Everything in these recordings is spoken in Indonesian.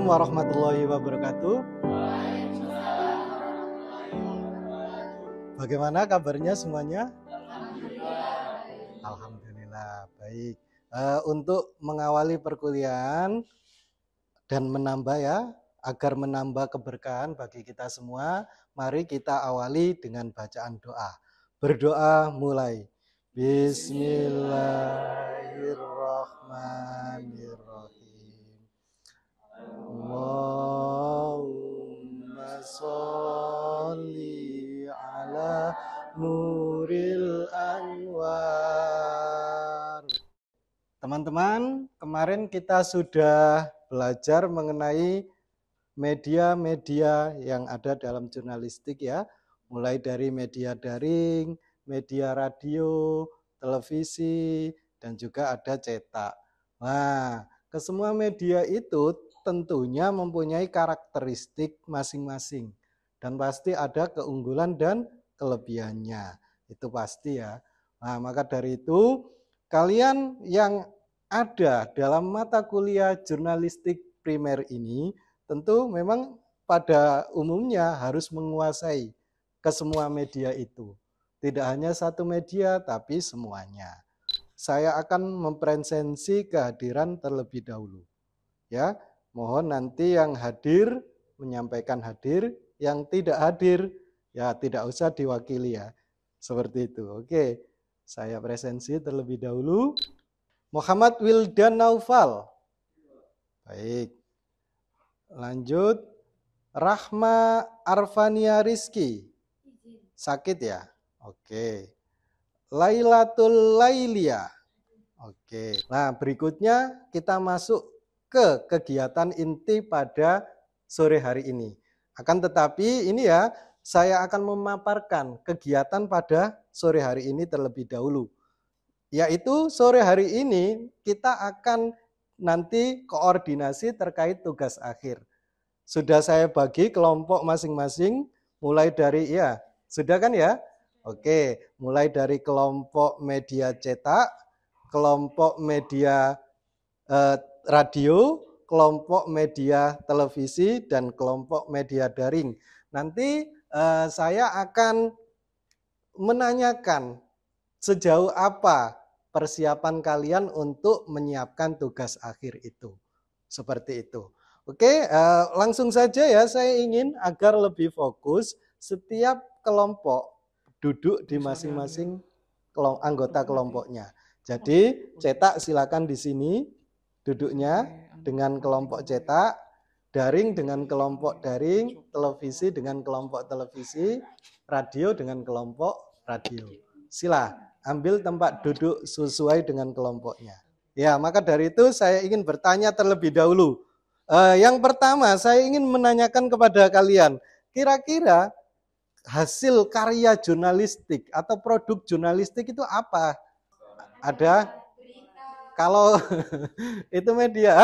warahmatullahi wabarakatuh. Bagaimana kabarnya semuanya? Alhamdulillah, baik. Untuk mengawali perkuliahan dan menambah agar menambah keberkahan bagi kita semua, mari kita awali dengan bacaan doa. Berdoa mulai. Bismillahirrahmanirrahim. Allahumma sholli ala nuril anwar. Teman-teman, kemarin kita sudah belajar mengenai media-media yang ada dalam jurnalistik ya, mulai dari media daring, media radio, televisi, dan juga ada cetak. Nah, kesemua media itu tentunya mempunyai karakteristik masing-masing dan pasti ada keunggulan dan kelebihannya. Itu pasti ya. Nah, maka dari itu kalian yang ada dalam mata kuliah jurnalistik primer ini tentu memang pada umumnya harus menguasai kesemua media itu. Tidak hanya satu media tapi semuanya. Saya akan mempresensi kehadiran terlebih dahulu. Ya, mohon nanti yang hadir menyampaikan hadir, yang tidak hadir ya tidak usah diwakili ya. Seperti itu. Oke. Saya presensi terlebih dahulu. Muhammad Wildan Naufal. Baik. Lanjut. Rahma Arfania Rizki. Sakit ya? Oke. Lailatul Lailia. Oke. Nah, berikutnya kita masuk ke kegiatan inti pada sore hari ini. Akan tetapi ini ya, saya akan memaparkan kegiatan pada sore hari ini terlebih dahulu. Yaitu sore hari ini kita akan nanti koordinasi terkait tugas akhir. Sudah saya bagi kelompok masing-masing mulai dari sudah kan ya? Oke, mulai dari kelompok media cetak, kelompok media radio, kelompok media televisi, dan kelompok media daring. Nanti saya akan menanyakan sejauh apa persiapan kalian untuk menyiapkan tugas akhir itu. Seperti itu. Oke, langsung saja ya, saya ingin agar lebih fokus setiap kelompok duduk di masing-masing anggota kelompoknya. Jadi cetak silakan di sini duduknya dengan kelompok cetak, daring dengan kelompok daring, televisi dengan kelompok televisi, radio dengan kelompok radio. Sila ambil tempat duduk sesuai dengan kelompoknya. Ya, maka dari itu saya ingin bertanya terlebih dahulu. Yang pertama saya ingin menanyakan kepada kalian, kira-kira hasil karya jurnalistik atau produk jurnalistik itu apa? Ada? Kalau itu media.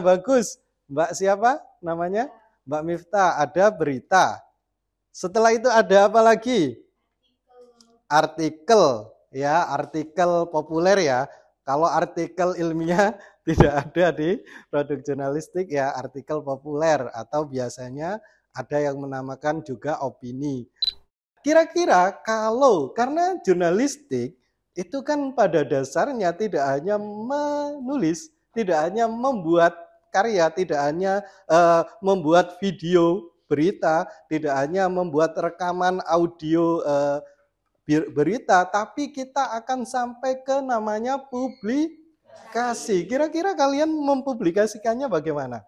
Bagus. Mbak siapa namanya? Mbak Miftah. Ada berita. Setelah itu ada apa lagi? Artikel. Ya, artikel populer ya. Kalau artikel ilmiah tidak ada di produk jurnalistik ya, artikel populer atau biasanya ada yang menamakan juga opini. Kira-kira karena jurnalistik itu kan pada dasarnya tidak hanya menulis, tidak hanya membuat karya, tidak hanya membuat video berita, tidak hanya membuat rekaman audio berita, tapi kita akan sampai ke namanya publikasi. Kira-kira kalian mempublikasikannya bagaimana?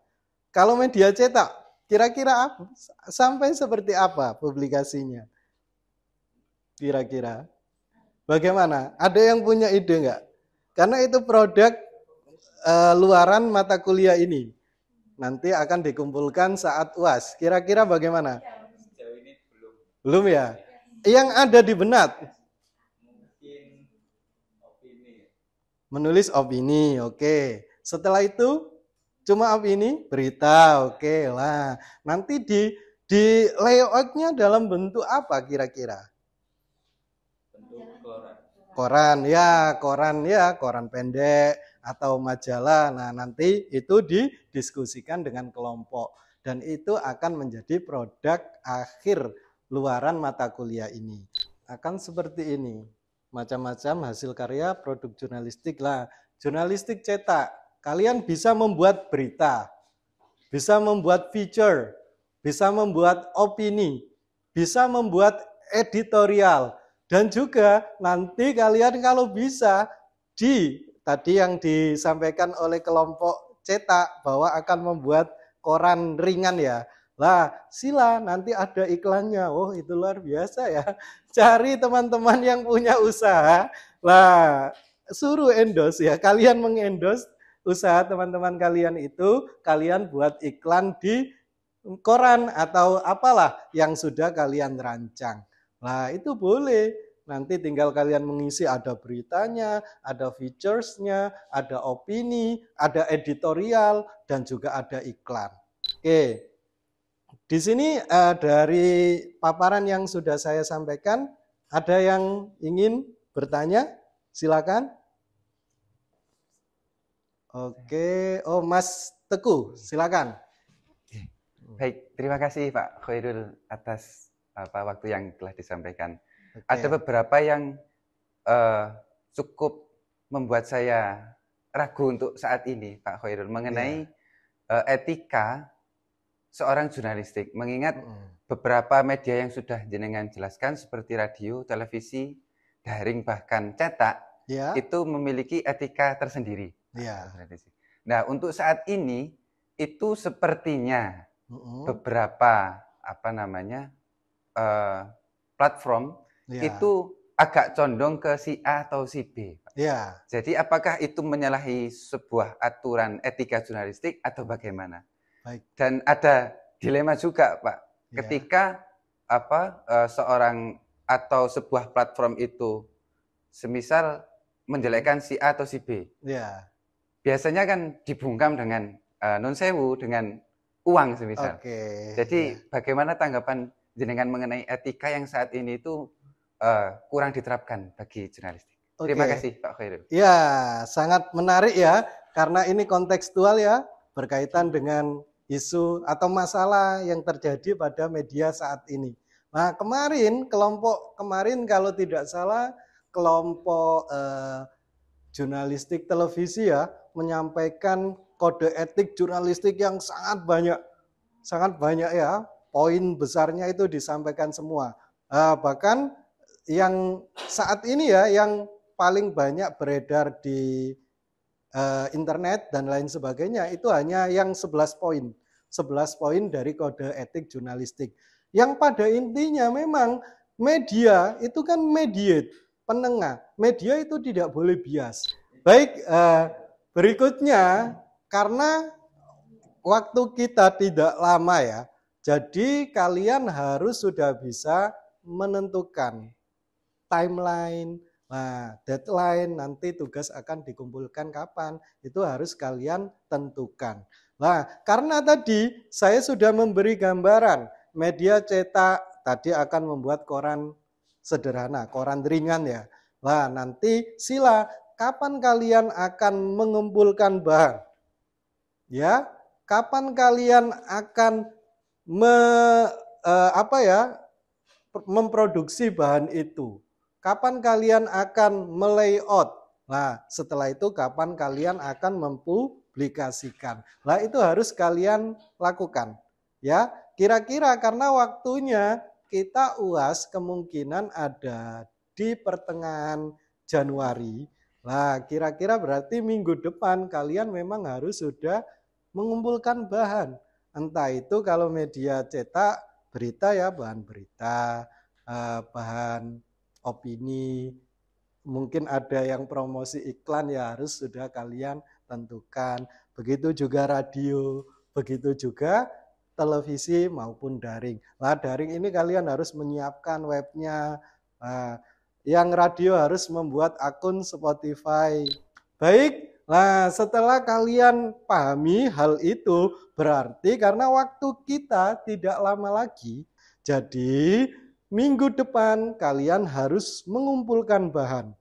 Kalau media cetak, kira-kira sampai seperti apa publikasinya? Kira-kira bagaimana? Ada yang punya ide enggak? Karena itu produk luaran mata kuliah ini. Nanti akan dikumpulkan saat UAS. Kira-kira bagaimana? Sejauh ini belum. Belum ya? Yang ada di benak? Mungkin opini. Menulis opini, oke. Setelah itu cuma opini, berita, oke lah. Nanti di layoutnya dalam bentuk apa kira-kira? Bentuk koran. koran ya, koran pendek atau majalah. Nah, nanti itu didiskusikan dengan kelompok dan itu akan menjadi produk akhir luaran mata kuliah ini. Akan seperti ini. Macam-macam hasil karya produk jurnalistik lah. Jurnalistik cetak, kalian bisa membuat berita, bisa membuat feature, bisa membuat opini, bisa membuat editorial, dan juga nanti kalian kalau bisa tadi yang disampaikan oleh kelompok cetak bahwa akan membuat koran ringan ya. Lah, sila nanti ada iklannya. Oh, itu luar biasa ya. Cari teman-teman yang punya usaha. Lah, suruh endorse ya. Kalian mengendorse usaha teman-teman kalian itu, kalian buat iklan di koran atau apalah yang sudah kalian rancang. Nah, itu boleh. Nanti tinggal kalian mengisi, ada beritanya, ada featuresnya, ada opini, ada editorial, dan juga ada iklan. Oke, di sini dari paparan yang sudah saya sampaikan, ada yang ingin bertanya? Silakan. Oke, oh Mas Teguh, silakan. Baik, terima kasih Pak Khairul atas waktu yang telah disampaikan. Ada beberapa yang cukup membuat saya ragu untuk saat ini, Pak Khairul, mengenai etika seorang jurnalistik. Mengingat beberapa media yang sudah jenengan jelaskan seperti radio, televisi, daring, bahkan cetak, itu memiliki etika tersendiri. Nah, untuk saat ini itu sepertinya beberapa platform itu agak condong ke si A atau si B. Jadi apakah itu menyalahi sebuah aturan etika jurnalistik atau bagaimana? Baik. Dan ada dilema juga, Pak. Ketika seorang atau sebuah platform itu semisal menjelekkan si A atau si B. Biasanya kan dibungkam dengan non sewu, dengan uang semisal. Jadi bagaimana tanggapan jenengan mengenai etika yang saat ini itu kurang diterapkan bagi jurnalistik? Terima kasih Pak Khairul. Ya, sangat menarik ya, karena ini kontekstual ya, berkaitan dengan isu atau masalah yang terjadi pada media saat ini. Nah, kelompok kemarin kalau tidak salah, kelompok jurnalistik televisi ya, menyampaikan kode etik jurnalistik yang sangat banyak ya, poin besarnya itu disampaikan semua. Bahkan yang saat ini ya, yang paling banyak beredar di internet dan lain sebagainya, itu hanya yang 11 poin. 11 poin dari kode etik jurnalistik. Yang pada intinya memang media itu kan mediate, penengah. Media itu tidak boleh bias. Baik, berikutnya, karena waktu kita tidak lama ya, jadi kalian harus sudah bisa menentukan timeline, deadline, nanti tugas akan dikumpulkan kapan, itu harus kalian tentukan. Nah, karena tadi saya sudah memberi gambaran, media cetak tadi akan membuat koran sederhana, koran ringan ya. Nah, nanti sila kapan kalian akan mengumpulkan bahan? Ya, kapan kalian akan memproduksi bahan itu? Kapan kalian akan melayout? Nah, setelah itu kapan kalian akan mempublikasikan? Nah, itu harus kalian lakukan. Ya, kira-kira karena waktunya kita UAS kemungkinan ada di pertengahan Januari. Nah, kira-kira berarti minggu depan kalian memang harus sudah mengumpulkan bahan. Entah itu kalau media cetak berita ya, bahan berita, bahan opini, mungkin ada yang promosi iklan ya harus sudah kalian tentukan. Begitu juga radio, begitu juga televisi maupun daring. Nah, daring ini kalian harus menyiapkan webnya. Yang radio harus membuat akun Spotify. Baik, nah setelah kalian pahami hal itu, berarti karena waktu kita tidak lama lagi, jadi minggu depan kalian harus mengumpulkan bahan.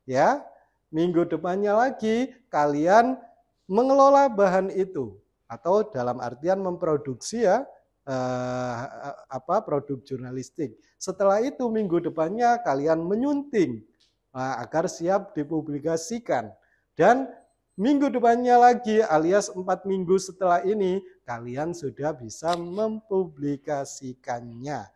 ya. Minggu depannya lagi kalian mengelola bahan itu atau dalam artian memproduksi ya produk jurnalistik. Setelah itu minggu depannya kalian menyunting agar siap dipublikasikan. Dan minggu depannya lagi alias 4 minggu setelah ini kalian sudah bisa mempublikasikannya.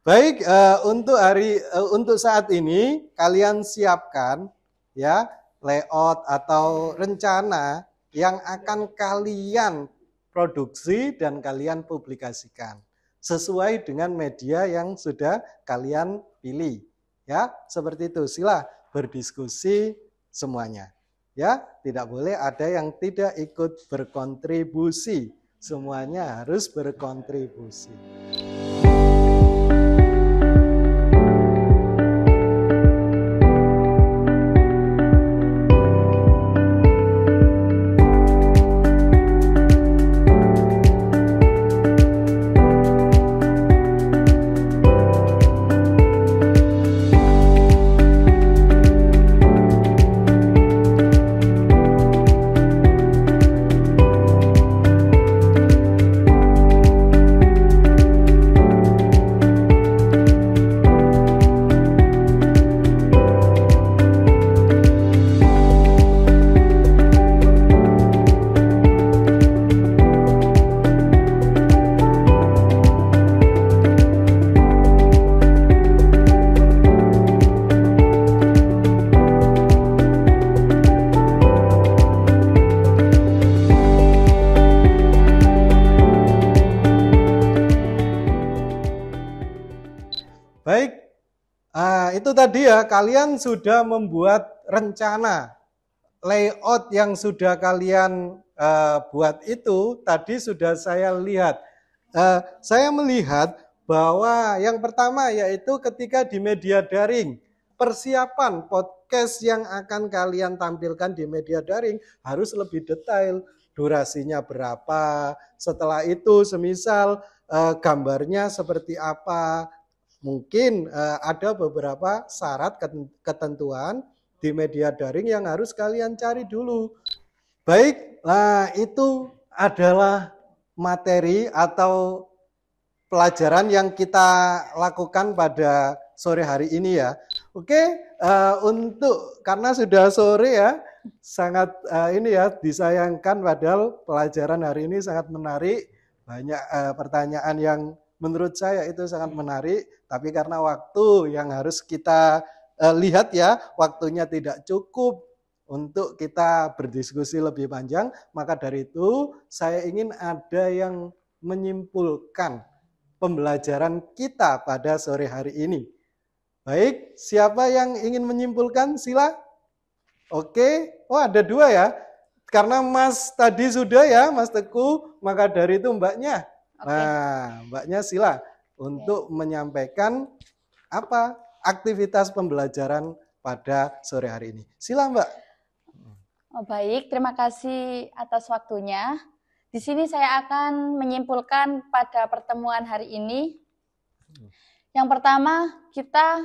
Baik, untuk saat ini kalian siapkan ya layout atau rencana yang akan kalian produksi dan kalian publikasikan sesuai dengan media yang sudah kalian pilih. Ya, seperti itu. Sila berdiskusi semuanya. Ya, tidak boleh ada yang tidak ikut berkontribusi. Semuanya harus berkontribusi. Baik, itu tadi ya, kalian sudah membuat rencana, layout yang sudah kalian buat itu, tadi sudah saya lihat. Saya melihat bahwa yang pertama yaitu ketika di media daring, persiapan podcast yang akan kalian tampilkan di media daring harus lebih detail, durasinya berapa, setelah itu semisal gambarnya seperti apa. Mungkin ada beberapa syarat ketentuan di media daring yang harus kalian cari dulu. Baik, nah itu adalah materi atau pelajaran yang kita lakukan pada sore hari ini ya. Oke, karena sudah sore ya, sangat ini ya disayangkan padahal pelajaran hari ini sangat menarik, banyak pertanyaan yang menurut saya itu sangat menarik, tapi karena waktu yang harus kita lihat ya, waktunya tidak cukup untuk kita berdiskusi lebih panjang, maka dari itu saya ingin ada yang menyimpulkan pembelajaran kita pada sore hari ini. Baik, siapa yang ingin menyimpulkan? Sila. Oke, oh ada dua ya. Karena Mas tadi sudah ya, Mas Teguh, maka dari itu Mbaknya. Nah, Mbaknya sila untuk menyampaikan apa aktivitas pembelajaran pada sore hari ini. Sila Mbak. Oh, baik, terima kasih atas waktunya. Di sini saya akan menyimpulkan pada pertemuan hari ini. Yang pertama, kita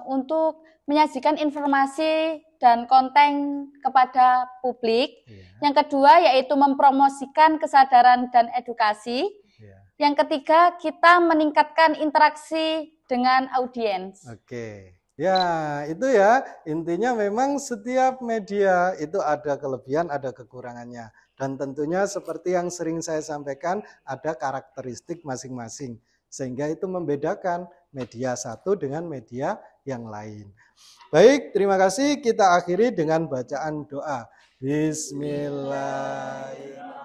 untuk menyajikan informasi dan konten kepada publik. Yang kedua yaitu mempromosikan kesadaran dan edukasi. Yang ketiga kita meningkatkan interaksi dengan audiens. Oke. Ya, itu ya. Intinya memang setiap media itu ada kelebihan, ada kekurangannya. Dan tentunya seperti yang sering saya sampaikan, ada karakteristik masing-masing. Sehingga itu membedakan media satu dengan media yang lain. Baik, terima kasih. Kita akhiri dengan bacaan doa. Bismillahirrahmanirrahim.